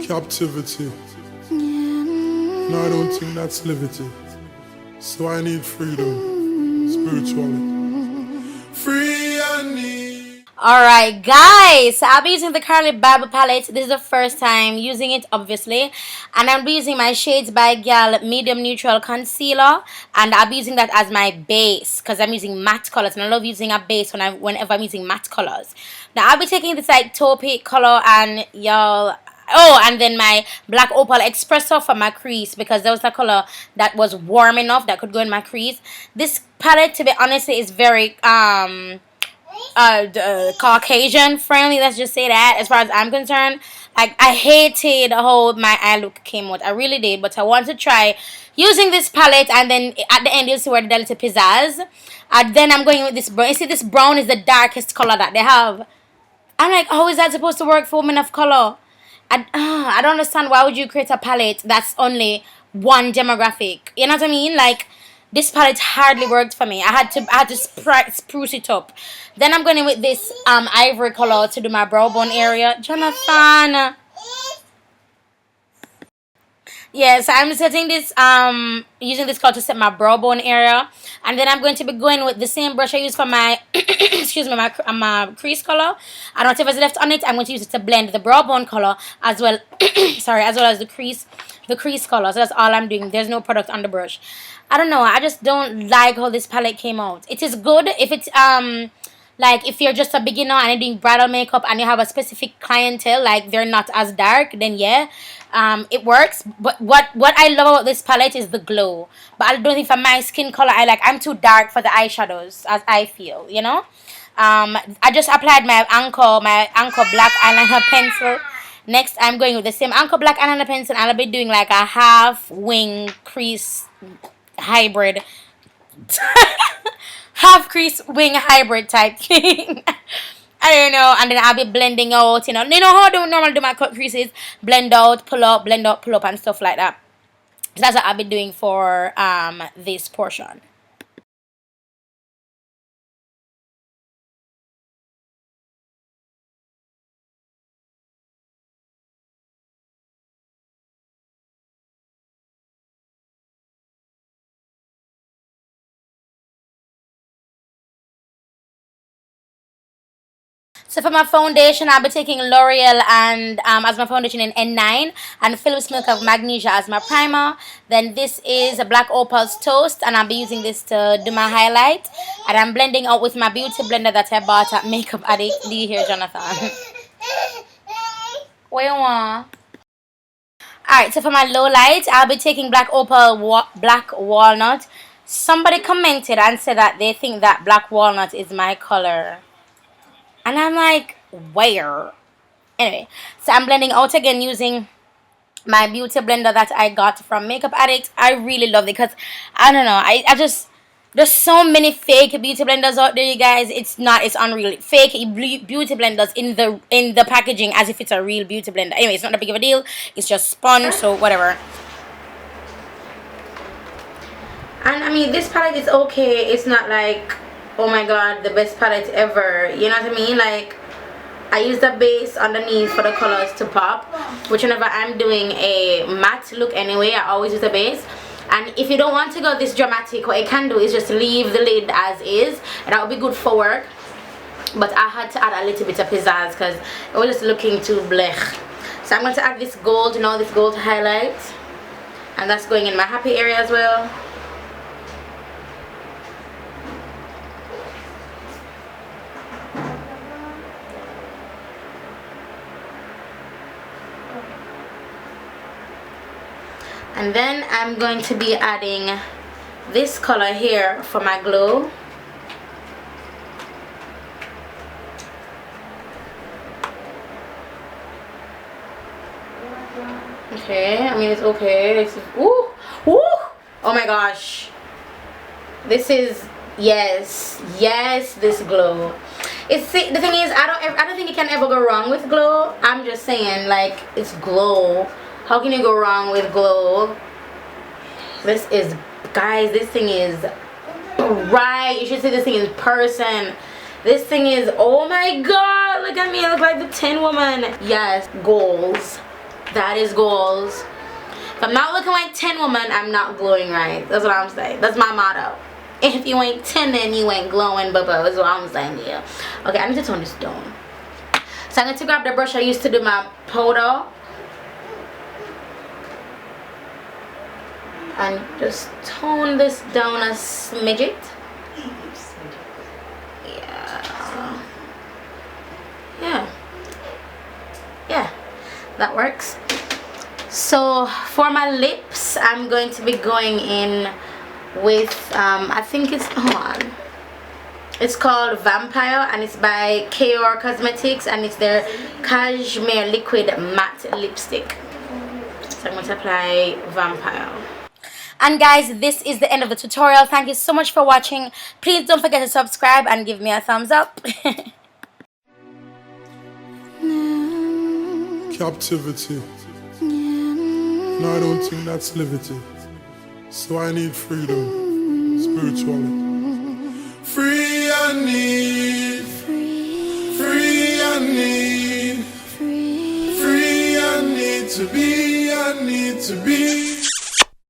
captivity. No, I don't think that's liberty. So I need freedom, spiritually. Free I need. Alright guys, so I'll be using the CarliBybel palette. This is the first time using it, obviously. And I'll be using my Shades by Gal Medium Neutral Concealer. And I'll be using that as my base, because I'm using matte colors. And I love using a base whenever I'm using matte colors. Now I'll be taking this like taupe color and y'all... Oh, and then my black Opal Espresso for my crease, because there was a color that was warm enough that could go in my crease. This palette, to be honest, is very Caucasian friendly, let's just say that, as far as I'm concerned. Like, I hated how my eye look came out. I really did, but I want to try using this palette, and then at the end you'll see where the little pizzazz. And then I'm going with this brown. You see, this brown is the darkest color that they have. I'm like, how is that supposed to work for women of color? I don't understand. Why would you create a palette that's only one demographic? You know what I mean? Like, this palette hardly worked for me. I had to spruce it up. Then I'm going in with this ivory color to do my brow bone area. Jonathan. Yeah, so I'm setting this, using this color to set my brow bone area. And then I'm going to be going with the same brush I used for my, excuse me, my crease color. And whatever's left on it, I'm going to use it to blend the brow bone color as well, sorry, as well as the crease color. So that's all I'm doing. There's no product on the brush. I don't know, I just don't like how this palette came out. It is good if it's, like, if you're just a beginner and you're doing bridal makeup and you have a specific clientele, like they're not as dark, then yeah, it works. But what I love about this palette is the glow. But I don't think for my skin color, I'm too dark for the eyeshadows, as I feel, you know. I just applied my Anco black eyeliner pencil. Next, I'm going with the same Anco black eyeliner pencil, and I'll be doing like a half wing crease hybrid. Half crease wing hybrid type thing. I don't know. And then I'll be blending out, you know how I don't normally do my cut creases, blend out, pull up, blend up, pull up, and stuff like that. So that's what I'll be doing for this portion. So for my foundation, I'll be taking L'Oreal and as my foundation in N9, and Philip's Milk of Magnesia as my primer. Then this is a Black Opal's Toast, and I'll be using this to do my highlight. And I'm blending out with my beauty blender that I bought at Makeup Addict. Do you hear Jonathan? What you want? Alright, so for my low light, I'll be taking Black Opal Black Walnut. Somebody commented and said that they think that Black Walnut is my color. And I'm like, where? Anyway, so I'm blending out again using my beauty blender that I got from Makeup Addict. I really love it because, I don't know, I just, there's so many fake beauty blenders out there, you guys. It's unreal. Fake beauty blenders in the packaging as if it's a real beauty blender. Anyway, it's not that big of a deal. It's just sponge, so whatever. And I mean, this palette is okay. It's not like, oh my god, the best palette ever, you know what I mean? Like, I use the base underneath for the colors to pop, which whenever I'm doing a matte look anyway, I always use the base. And if you don't want to go this dramatic, what you can do is just leave the lid as is, and that would be good for work. But I had to add a little bit of pizzazz because it was just looking too blech. So I'm going to add this gold, you know, this gold highlight, and that's going in my happy area as well. And then I'm going to be adding this color here for my glow. Okay, I mean, it's okay. It's, ooh, ooh, oh my gosh. This is, yes, this glow. It's, the thing is, I don't think you can ever go wrong with glow. I'm just saying, like, it's glow. How can you go wrong with glow? This is, guys, this thing is right. You should see this thing in person. This thing is, oh my god, look at me. I look like the Tin Woman. Yes, goals. That is goals. If I'm not looking like 10 women, I'm not glowing right. That's what I'm saying. That's my motto. If you ain't 10, then you ain't glowing, bubba. That's what I'm saying to you. Okay, I need to tone this down. So I'm going to grab the brush I used to do my powder. And just tone this down a smidget. Yeah, that works. So for my lips, I'm going to be going in with I think it's, hold on, it's called Vampire, and it's by KR Cosmetics, and it's their Cashmere Liquid Matte Lipstick. So I'm going to apply Vampire. And guys, this is the end of the tutorial. Thank you so much for watching. Please don't forget to subscribe and give me a thumbs up. Captivity. No, I don't think that's liberty. So I need freedom, spiritually. Free I need, free I need, free I need to be, I need to be.